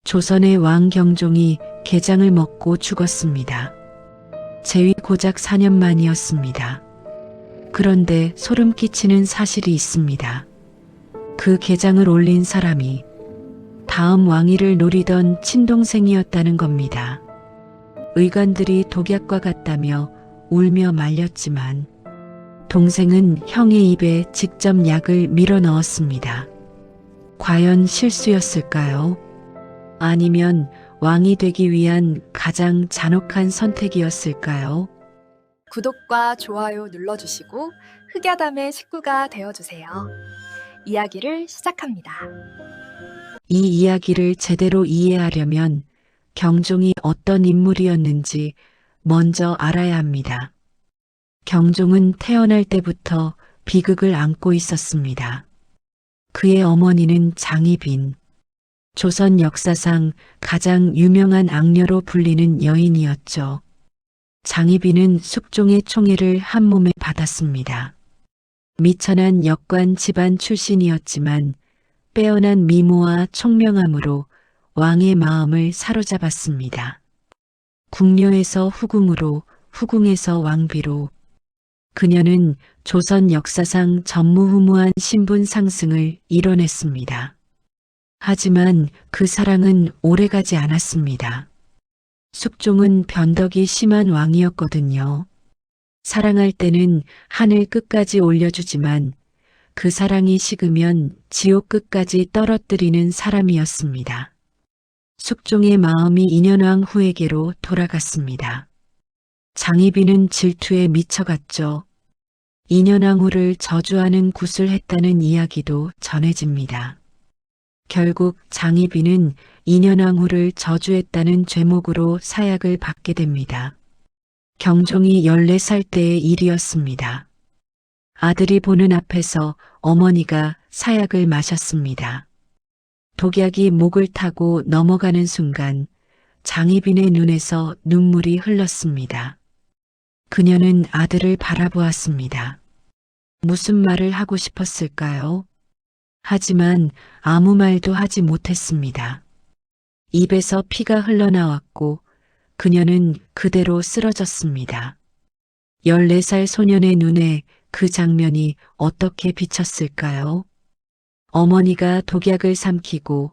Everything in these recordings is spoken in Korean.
조선의 왕 경종이 게장을 먹고 죽었습니다. 재위 고작 4년 만이었습니다. 그런데 소름 끼치는 사실이 있습니다. 그 게장을 올린 사람이 다음 왕위를 노리던 친동생이었다는 겁니다. 의관들이 독약과 같다며 울며 말렸지만 동생은 형의 입에 직접 약을 밀어 넣었습니다. 과연 실수였을까요? 아니면 왕이 되기 위한 가장 잔혹한 선택이었을까요? 구독과 좋아요 눌러주시고 흑야담의 식구가 되어주세요. 이야기를 시작합니다. 이 이야기를 제대로 이해하려면 경종이 어떤 인물이었는지 먼저 알아야 합니다. 경종은 태어날 때부터 비극을 안고 있었습니다. 그의 어머니는 장희빈, 조선 역사상 가장 유명한 악녀로 불리는 여인이었죠. 장희빈은 숙종의 총애를 한 몸에 받았습니다. 미천한 역관 집안 출신이었지만 빼어난 미모와 총명함으로 왕의 마음을 사로잡았습니다. 궁녀에서 후궁으로, 후궁에서 왕비로 그녀는 조선 역사상 전무후무한 신분 상승을 이뤄냈습니다. 하지만 그 사랑은 오래가지 않았습니다. 숙종은 변덕이 심한 왕이었거든요. 사랑할 때는 하늘 끝까지 올려주지만 그 사랑이 식으면 지옥 끝까지 떨어뜨리는 사람이었습니다. 숙종의 마음이 인현왕 후에게로 돌아갔습니다. 장희빈은 질투에 미쳐갔죠. 인현왕 후를 저주하는 굿을 했다는 이야기도 전해집니다. 결국 장희빈은 인현왕 후를 저주했다는 죄목으로 사약을 받게 됩니다. 경종이 14살 때의 일이었습니다. 아들이 보는 앞에서 어머니가 사약을 마셨습니다. 독약이 목을 타고 넘어가는 순간 장희빈의 눈에서 눈물이 흘렀습니다. 그녀는 아들을 바라보았습니다. 무슨 말을 하고 싶었을까요? 하지만 아무 말도 하지 못했습니다. 입에서 피가 흘러나왔고 그녀는 그대로 쓰러졌습니다. 14살 소년의 눈에 그 장면이 어떻게 비쳤을까요? 어머니가 독약을 삼키고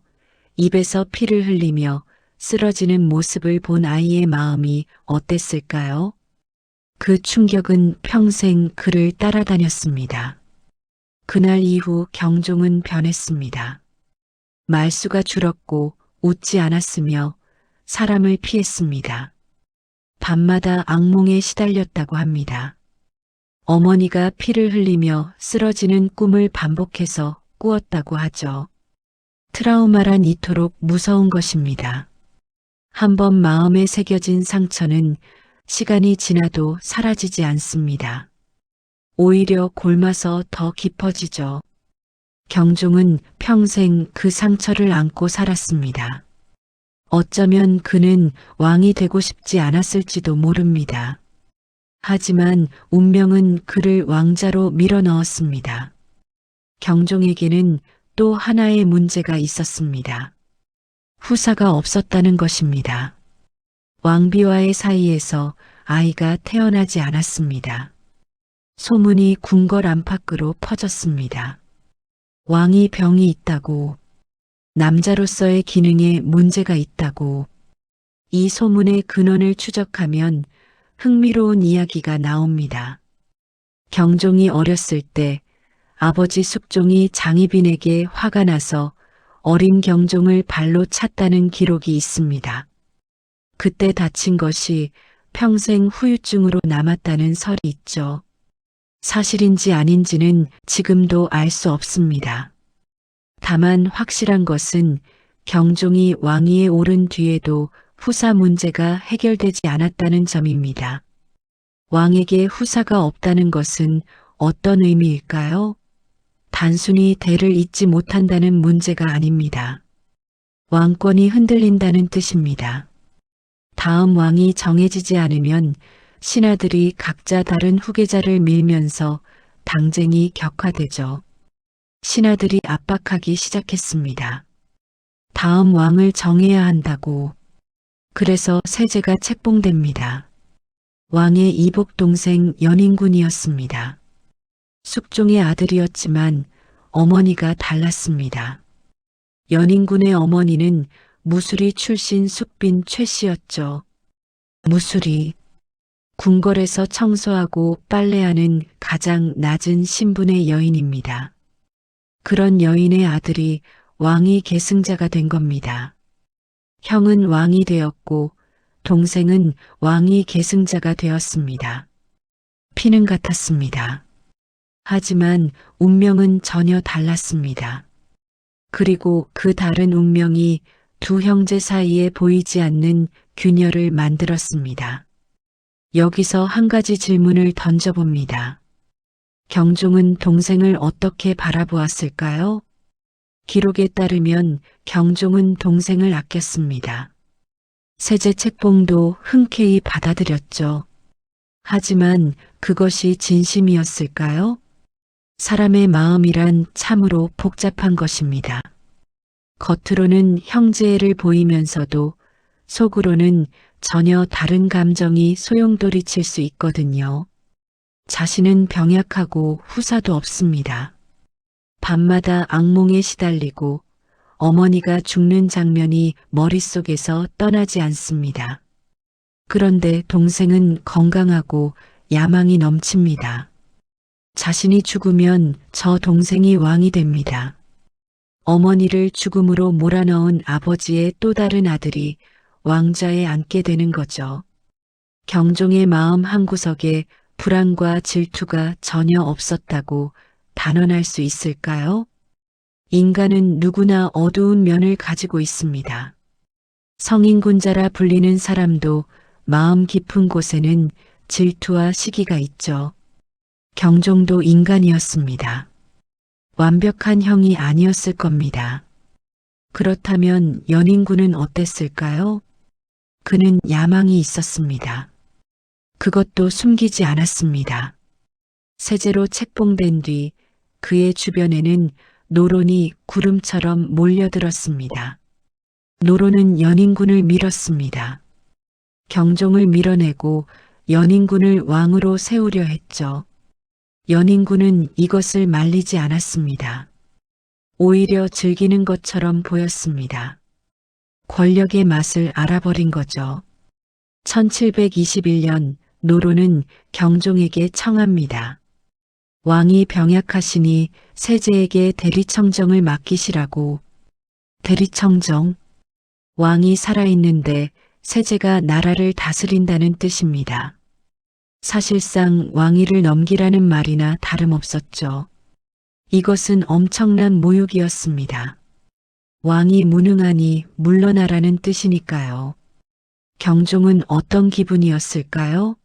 입에서 피를 흘리며 쓰러지는 모습을 본 아이의 마음이 어땠을까요? 그 충격은 평생 그를 따라다녔습니다. 그날 이후 경종은 변했습니다. 말수가 줄었고 웃지 않았으며 사람을 피했습니다. 밤마다 악몽에 시달렸다고 합니다. 어머니가 피를 흘리며 쓰러지는 꿈을 반복해서 꾸었다고 하죠. 트라우마란 이토록 무서운 것입니다. 한번 마음에 새겨진 상처는 시간이 지나도 사라지지 않습니다. 오히려 곪아서 더 깊어지죠. 경종은 평생 그 상처를 안고 살았습니다. 어쩌면 그는 왕이 되고 싶지 않았을지도 모릅니다. 하지만 운명은 그를 왕자로 밀어넣었습니다. 경종에게는 또 하나의 문제가 있었습니다. 후사가 없었다는 것입니다. 왕비와의 사이에서 아이가 태어나지 않았습니다. 소문이 궁궐 안팎으로 퍼졌습니다. 왕이 병이 있다고, 남자로서의 기능에 문제가 있다고, 이 소문의 근원을 추적하면 흥미로운 이야기가 나옵니다. 경종이 어렸을 때 아버지 숙종이 장희빈에게 화가 나서 어린 경종을 발로 찼다는 기록이 있습니다. 그때 다친 것이 평생 후유증으로 남았다는 설이 있죠. 사실인지 아닌지는 지금도 알 수 없습니다. 다만 확실한 것은 경종이 왕위에 오른 뒤에도 후사 문제가 해결되지 않았다는 점입니다. 왕에게 후사가 없다는 것은 어떤 의미일까요? 단순히 대를 잇지 못한다는 문제가 아닙니다. 왕권이 흔들린다는 뜻입니다. 다음 왕이 정해지지 않으면 신하들이 각자 다른 후계자를 밀면서 당쟁이 격화되죠. 신하들이 압박하기 시작했습니다. 다음 왕을 정해야 한다고. 그래서 세제가 책봉됩니다. 왕의 이복 동생 연인군이었습니다. 숙종의 아들이었지만 어머니가 달랐습니다. 연인군의 어머니는 무술이 출신 숙빈 최씨였죠. 무술이 궁궐에서 청소하고 빨래하는 가장 낮은 신분의 여인입니다. 그런 여인의 아들이 왕위 계승자가 된 겁니다. 형은 왕이 되었고 동생은 왕위 계승자가 되었습니다. 피는 같았습니다. 하지만 운명은 전혀 달랐습니다. 그리고 그 다른 운명이 두 형제 사이에 보이지 않는 균열을 만들었습니다. 여기서 한 가지 질문을 던져봅니다. 경종은 동생을 어떻게 바라보았을까요? 기록에 따르면 경종은 동생을 아꼈습니다. 세제 책봉도 흔쾌히 받아들였죠. 하지만 그것이 진심이었을까요? 사람의 마음이란 참으로 복잡한 것입니다. 겉으로는 형제애를 보이면서도 속으로는 전혀 다른 감정이 소용돌이칠 수 있거든요. 자신은 병약하고 후사도 없습니다. 밤마다 악몽에 시달리고 어머니가 죽는 장면이 머릿속에서 떠나지 않습니다. 그런데 동생은 건강하고 야망이 넘칩니다. 자신이 죽으면 저 동생이 왕이 됩니다. 어머니를 죽음으로 몰아넣은 아버지의 또 다른 아들이 왕좌에 앉게 되는 거죠. 경종의 마음 한구석에 불안과 질투가 전혀 없었다고 단언할 수 있을까요? 인간은 누구나 어두운 면을 가지고 있습니다. 성인군자라 불리는 사람도 마음 깊은 곳에는 질투와 시기가 있죠. 경종도 인간이었습니다. 완벽한 형이 아니었을 겁니다. 그렇다면 연인군은 어땠을까요? 그는 야망이 있었습니다. 그것도 숨기지 않았습니다. 세제로 책봉된 뒤 그의 주변에는 노론이 구름처럼 몰려들었습니다. 노론은 연인군을 밀었습니다. 경종을 밀어내고 연인군을 왕으로 세우려 했죠. 연인군은 이것을 말리지 않았습니다. 오히려 즐기는 것처럼 보였습니다. 권력의 맛을 알아버린 거죠. 1721년 노론은 경종에게 청합니다. 왕이 병약하시니 세제에게 대리청정을 맡기시라고. 대리청정? 왕이 살아있는데 세제가 나라를 다스린다는 뜻입니다. 사실상 왕위를 넘기라는 말이나 다름없었죠. 이것은 엄청난 모욕이었습니다. 왕이 무능하니 물러나라는 뜻이니까요. 경종은 어떤 기분이었을까요?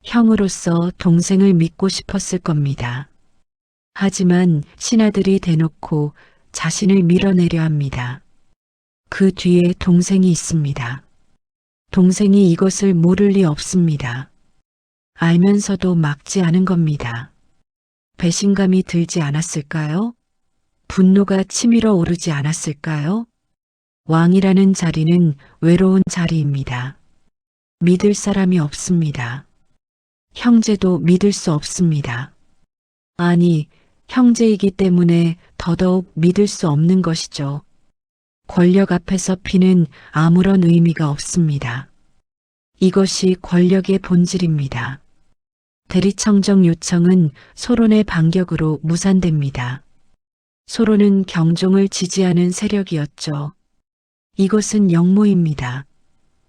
형으로서 동생을 믿고 싶었을 겁니다. 하지만 신하들이 대놓고 자신을 밀어내려 합니다. 그 뒤에 동생이 있습니다. 동생이 이것을 모를 리 없습니다. 알면서도 막지 않은 겁니다. 배신감이 들지 않았을까요? 분노가 치밀어 오르지 않았을까요? 왕이라는 자리는 외로운 자리입니다. 믿을 사람이 없습니다. 형제도 믿을 수 없습니다. 아니, 형제이기 때문에 더더욱 믿을 수 없는 것이죠. 권력 앞에서 피는 아무런 의미가 없습니다. 이것이 권력의 본질입니다. 대리청정 요청은 소론의 반격으로 무산됩니다. 소론은 경종을 지지하는 세력이었죠. 이것은 역모입니다.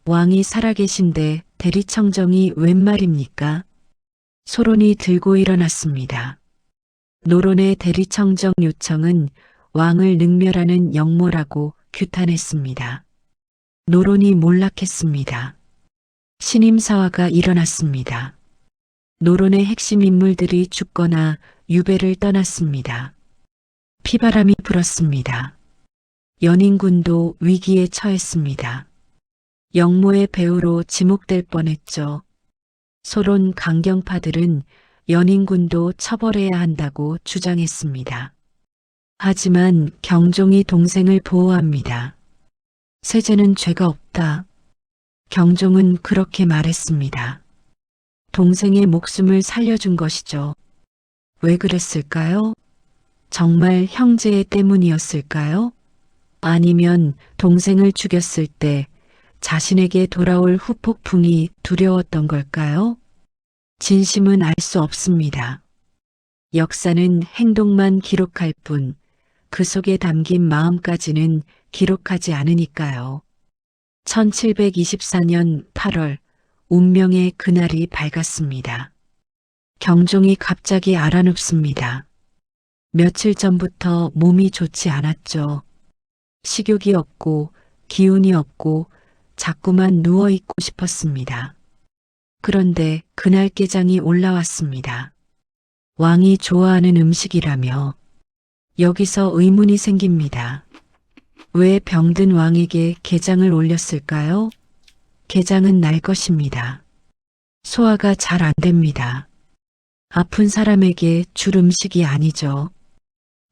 왕이 살아계신데 대리청정이 웬 말입니까? 소론이 들고 일어났습니다. 노론의 대리청정 요청은 왕을 능멸하는 역모라고 규탄했습니다. 노론이 몰락했습니다. 신임사화가 일어났습니다. 노론의 핵심 인물들이 죽거나 유배를 떠났습니다. 피바람이 불었습니다. 연인군도 위기에 처했습니다. 역모의 배후로 지목될 뻔했죠. 소론 강경파들은 연인군도 처벌해야 한다고 주장했습니다. 하지만 경종이 동생을 보호합니다. 세제는 죄가 없다. 경종은 그렇게 말했습니다. 동생의 목숨을 살려준 것이죠. 왜 그랬을까요? 정말 형제 때문이었을까요? 아니면 동생을 죽였을 때 자신에게 돌아올 후폭풍이 두려웠던 걸까요? 진심은 알 수 없습니다. 역사는 행동만 기록할 뿐 그 속에 담긴 마음까지는 기록하지 않으니까요. 1724년 8월 운명의 그날이 밝았습니다. 경종이 갑자기 알아눕습니다. 며칠 전부터 몸이 좋지 않았죠. 식욕이 없고 기운이 없고 자꾸만 누워있고 싶었습니다. 그런데 그날 깨장이 올라왔습니다. 왕이 좋아하는 음식이라며. 여기서 의문이 생깁니다. 왜 병든 왕에게 게장을 올렸을까요? 게장은 날 것입니다. 소화가 잘 안 됩니다. 아픈 사람에게 줄 음식이 아니죠.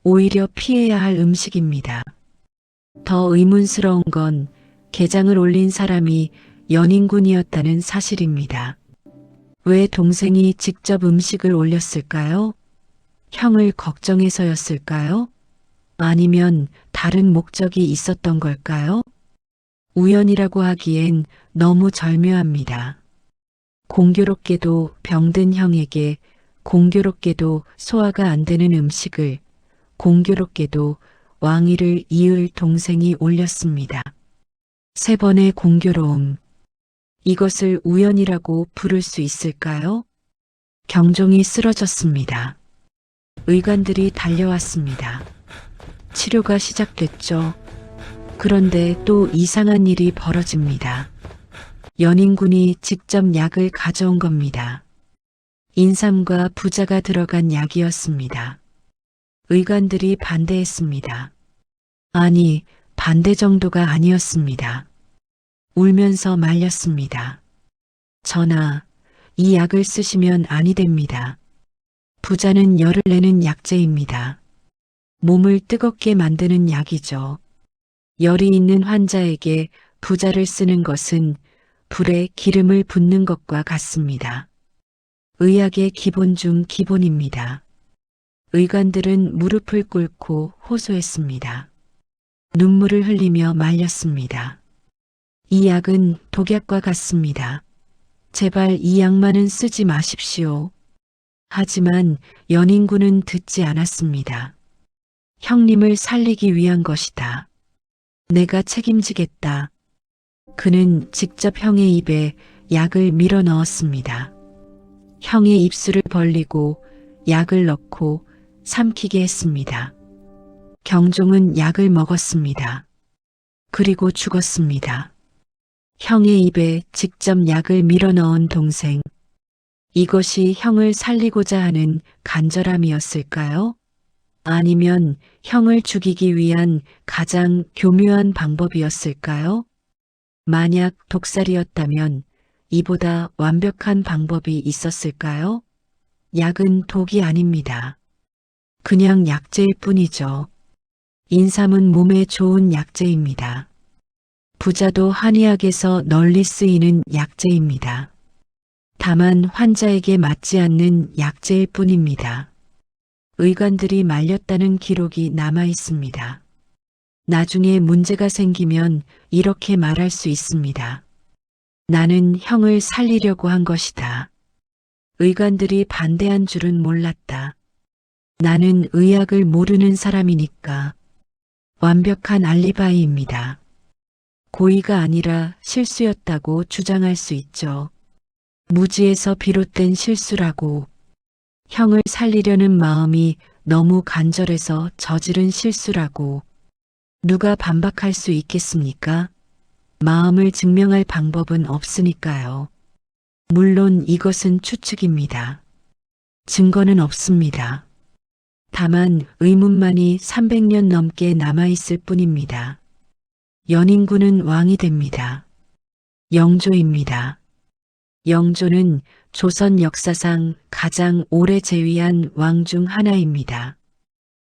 오히려 피해야 할 음식입니다. 더 의문스러운 건 게장을 올린 사람이 연인군이었다는 사실입니다. 왜 동생이 직접 음식을 올렸을까요? 형을 걱정해서였을까요? 아니면 다른 목적이 있었던 걸까요? 우연이라고 하기엔 너무 절묘합니다. 공교롭게도 병든 형에게 공교롭게도 소화가 안 되는 음식을 공교롭게도 왕위를 이을 동생이 올렸습니다. 3번의 공교로움. 이것을 우연이라고 부를 수 있을까요? 경종이 쓰러졌습니다. 의관들이 달려왔습니다. 치료가 시작됐죠. 그런데 또 이상한 일이 벌어집니다. 연인군이 직접 약을 가져온 겁니다. 인삼과 부자가 들어간 약이었습니다. 의관들이 반대했습니다. 아니, 반대 정도가 아니었습니다. 울면서 말렸습니다. 전하, 이 약을 쓰시면 아니 됩니다. 부자는 열을 내는 약재입니다. 몸을 뜨겁게 만드는 약이죠. 열이 있는 환자에게 부자를 쓰는 것은 불에 기름을 붓는 것과 같습니다. 의학의 기본 중 기본입니다. 의관들은 무릎을 꿇고 호소했습니다. 눈물을 흘리며 말렸습니다. 이 약은 독약과 같습니다. 제발 이 약만은 쓰지 마십시오. 하지만 연인군은 듣지 않았습니다. 형님을 살리기 위한 것이다. 내가 책임지겠다. 그는 직접 형의 입에 약을 밀어 넣었습니다. 형의 입술을 벌리고 약을 넣고 삼키게 했습니다. 경종은 약을 먹었습니다. 그리고 죽었습니다. 형의 입에 직접 약을 밀어 넣은 동생. 이것이 형을 살리고자 하는 간절함이었을까요? 아니면 형을 죽이기 위한 가장 교묘한 방법이었을까요? 만약 독살이었다면 이보다 완벽한 방법이 있었을까요? 약은 독이 아닙니다. 그냥 약재일 뿐이죠. 인삼은 몸에 좋은 약재입니다. 부자도 한의학에서 널리 쓰이는 약재입니다. 다만 환자에게 맞지 않는 약재일 뿐입니다. 의관들이 말렸다는 기록이 남아 있습니다. 나중에 문제가 생기면 이렇게 말할 수 있습니다. 나는 형을 살리려고 한 것이다. 의관들이 반대한 줄은 몰랐다. 나는 의학을 모르는 사람이니까. 완벽한 알리바이입니다. 고의가 아니라 실수였다고 주장할 수 있죠. 무지에서 비롯된 실수라고. 형을 살리려는 마음이 너무 간절해서 저지른 실수라고. 누가 반박할 수 있겠습니까? 마음을 증명할 방법은 없으니까요. 물론 이것은 추측입니다. 증거는 없습니다. 다만 의문만이 300년 넘게 남아있을 뿐입니다. 연인군은 왕이 됩니다. 영조입니다. 영조는 조선 역사상 가장 오래 재위한 왕 중 하나입니다.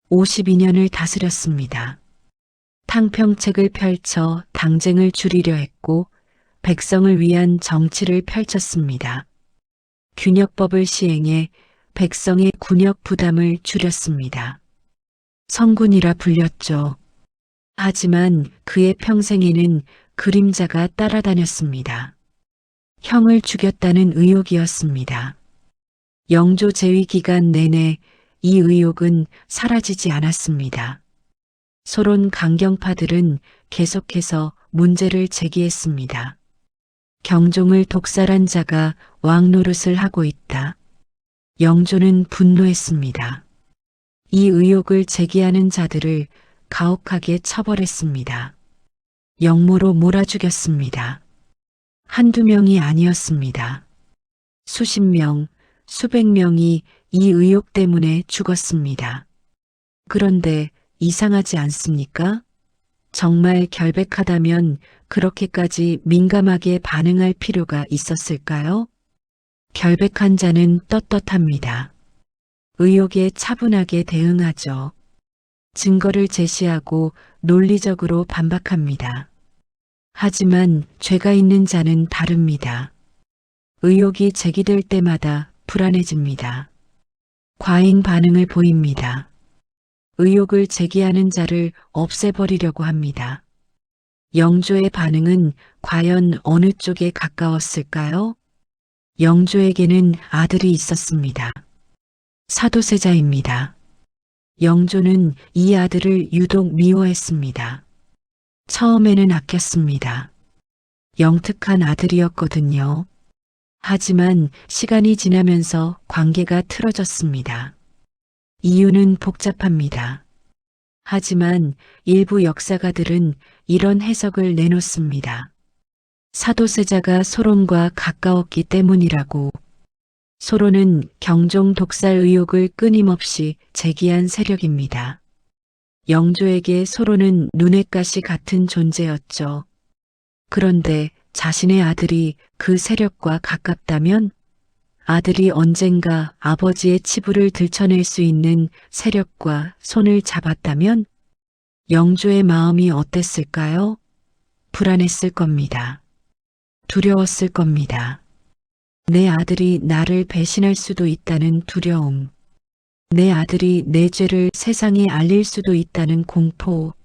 52년을 다스렸습니다. 탕평책을 펼쳐 당쟁을 줄이려 했고 백성을 위한 정치를 펼쳤습니다. 균역법을 시행해 백성의 군역 부담을 줄였습니다. 성군이라 불렸죠. 하지만 그의 평생에는 그림자가 따라다녔습니다. 형을 죽였다는 의혹이었습니다. 영조 재위 기간 내내 이 의혹은 사라지지 않았습니다. 소론 강경파들은 계속해서 문제를 제기했습니다. 경종을 독살한 자가 왕 노릇을 하고 있다. 영조는 분노했습니다. 이 의혹을 제기하는 자들을 가혹하게 처벌했습니다. 영모로 몰아 죽였습니다. 한두 명이 아니었습니다. 수십 명, 수백 명이 이 의혹 때문에 죽었습니다. 그런데 이상하지 않습니까? 정말 결백하다면 그렇게까지 민감하게 반응할 필요가 있었을까요? 결백한 자는 떳떳합니다. 의혹에 차분하게 대응하죠. 증거를 제시하고 논리적으로 반박합니다. 하지만 죄가 있는 자는 다릅니다. 의혹이 제기될 때마다 불안해집니다. 과잉 반응을 보입니다. 의혹을 제기하는 자를 없애버리려고 합니다. 영조의 반응은 과연 어느 쪽에 가까웠을까요? 영조에게는 아들이 있었습니다. 사도세자입니다. 영조는 이 아들을 유독 미워했습니다. 처음에는 아꼈습니다. 영특한 아들이었거든요. 하지만 시간이 지나면서 관계가 틀어졌습니다. 이유는 복잡합니다. 하지만 일부 역사가들은 이런 해석을 내놓습니다. 사도세자가 소론과 가까웠기 때문이라고. 소론은 경종 독살 의혹을 끊임없이 제기한 세력입니다. 영조에게 소론은 눈엣 가시 같은 존재였죠. 그런데 자신의 아들이 그 세력과 가깝다면 아들이 언젠가 아버지의 치부를 들춰낼 수 있는 세력과 손을 잡았다면 영조의 마음이 어땠을까요? 불안했을 겁니다. 두려웠을 겁니다. 내 아들이 나를 배신할 수도 있다는 두려움. 내 아들이 내 죄를 세상에 알릴 수도 있다는 공포.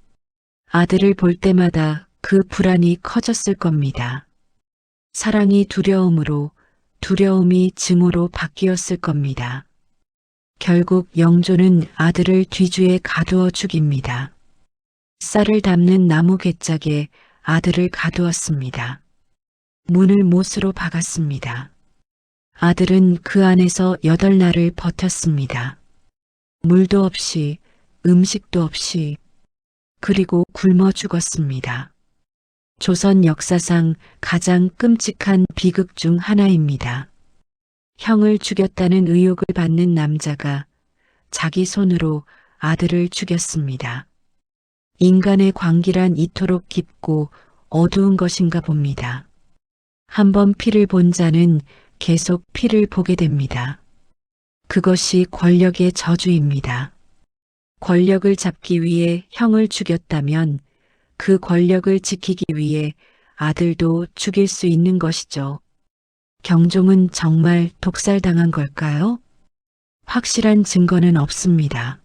아들을 볼 때마다 그 불안이 커졌을 겁니다. 사랑이 두려움으로, 두려움이 증오로 바뀌었을 겁니다. 결국 영조는 아들을 뒤주에 가두어 죽입니다. 쌀을 담는 나무 괴짝에 아들을 가두었습니다. 문을 못으로 박았습니다. 아들은 그 안에서 8날을 버텼습니다. 물도 없이, 음식도 없이, 그리고 굶어 죽었습니다. 조선 역사상 가장 끔찍한 비극 중 하나입니다. 형을 죽였다는 의혹을 받는 남자가 자기 손으로 아들을 죽였습니다. 인간의 광기란 이토록 깊고 어두운 것인가 봅니다. 한번 피를 본 자는 계속 피를 보게 됩니다. 그것이 권력의 저주입니다. 권력을 잡기 위해 형을 죽였다면 그 권력을 지키기 위해 아들도 죽일 수 있는 것이죠. 경종은 정말 독살당한 걸까요? 확실한 증거는 없습니다.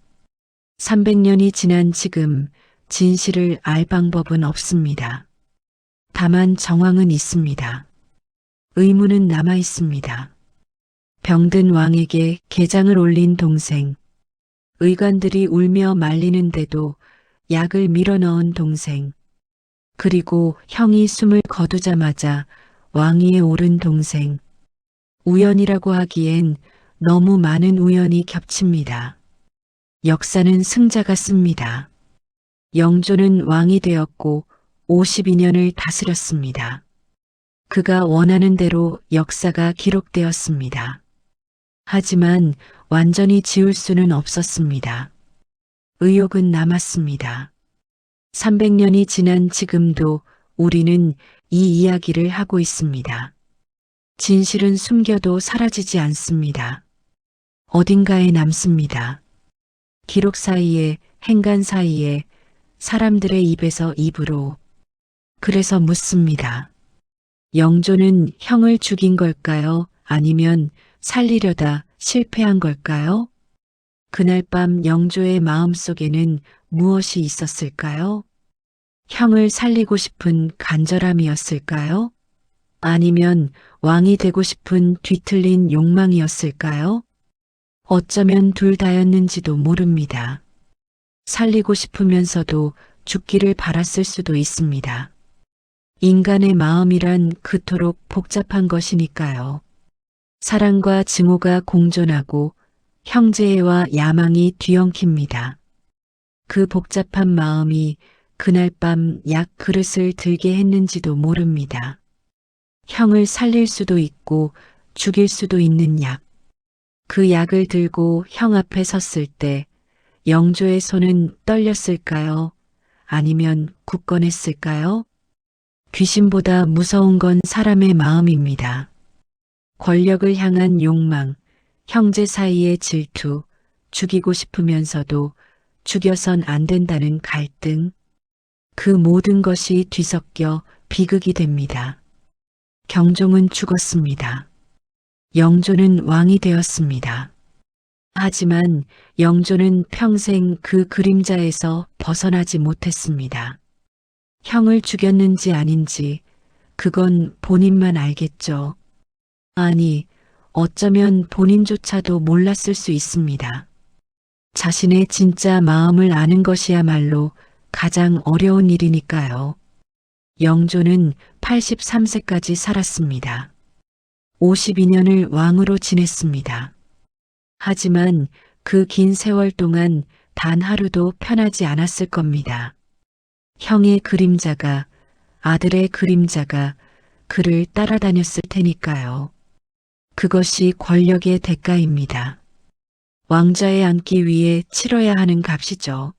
300년이 지난 지금 진실을 알 방법은 없습니다. 다만 정황은 있습니다. 의문은 남아 있습니다. 병든 왕에게 게장을 올린 동생, 의관들이 울며 말리는데도 약을 밀어넣은 동생, 그리고 형이 숨을 거두자마자 왕위에 오른 동생. 우연이라고 하기엔 너무 많은 우연이 겹칩니다. 역사는 승자가 씁니다. 영조는 왕이 되었고 52년을 다스렸습니다. 그가 원하는 대로 역사가 기록되었습니다. 하지만 완전히 지울 수는 없었습니다. 의혹은 남았습니다. 300년이 지난 지금도 우리는 이 이야기를 하고 있습니다. 진실은 숨겨도 사라지지 않습니다. 어딘가에 남습니다. 기록 사이에, 행간 사이에, 사람들의 입에서 입으로. 그래서 묻습니다. 영조는 형을 죽인 걸까요? 아니면 살리려다 실패한 걸까요? 그날 밤 영조의 마음속에는 무엇이 있었을까요? 형을 살리고 싶은 간절함이었을까요? 아니면 왕이 되고 싶은 뒤틀린 욕망이었을까요? 어쩌면 둘 다였는지도 모릅니다. 살리고 싶으면서도 죽기를 바랐을 수도 있습니다. 인간의 마음이란 그토록 복잡한 것이니까요. 사랑과 증오가 공존하고 형제애와 야망이 뒤엉킵니다. 그 복잡한 마음이 그날 밤 약 그릇을 들게 했는지도 모릅니다. 형을 살릴 수도 있고 죽일 수도 있는 약. 그 약을 들고 형 앞에 섰을 때 영조의 손은 떨렸을까요? 아니면 굳건했을까요? 귀신보다 무서운 건 사람의 마음입니다. 권력을 향한 욕망, 형제 사이의 질투, 죽이고 싶으면서도 죽여선 안 된다는 갈등, 그 모든 것이 뒤섞여 비극이 됩니다. 경종은 죽었습니다. 영조는 왕이 되었습니다. 하지만 영조는 평생 그 그림자에서 벗어나지 못했습니다. 형을 죽였는지 아닌지 그건 본인만 알겠죠. 아니, 어쩌면 본인조차도 몰랐을 수 있습니다. 자신의 진짜 마음을 아는 것이야말로 가장 어려운 일이니까요. 영조는 83세까지 살았습니다. 52년을 왕으로 지냈습니다. 하지만 그 긴 세월 동안 단 하루도 편하지 않았을 겁니다. 형의 그림자가, 아들의 그림자가 그를 따라다녔을 테니까요. 그것이 권력의 대가입니다. 왕좌에 앉기 위해 치러야 하는 값이죠.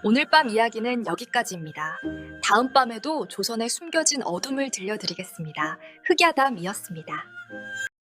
오늘 밤 이야기는 여기까지입니다. 다음 밤에도 조선의 숨겨진 어둠을 들려드리겠습니다. 흑야담이었습니다.